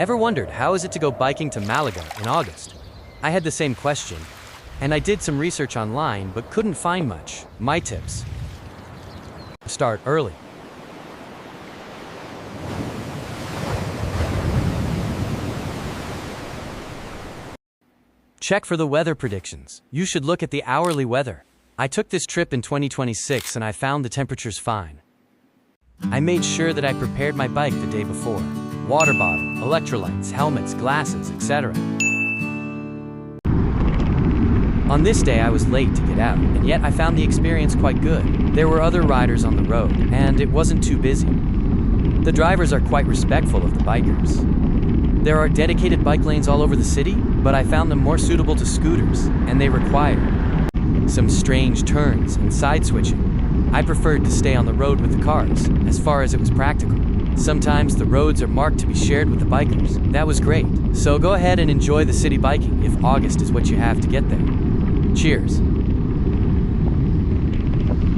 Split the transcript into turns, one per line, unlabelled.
Ever wondered how is it to go biking to Malaga in August? I had the same question, and I did some research online but couldn't find much. My tips: start early. Check for the weather predictions. You should look at the hourly weather. I took this trip in 2026 and I found the temperatures fine. I made sure that I prepared my bike the day before. Water bottle, electrolytes, helmets, glasses, etc. On this day I was late to get out, and yet I found the experience quite good. There were other riders on the road, and it wasn't too busy. The drivers are quite respectful of the bikers. There are dedicated bike lanes all over the city, but I found them more suitable to scooters, and they require some strange turns and side switching. I preferred to stay on the road with the cars, as far as it was practical. Sometimes the roads are marked to be shared with the bikers. That was great. So go ahead and enjoy the city biking if August is what you have to get there. Cheers.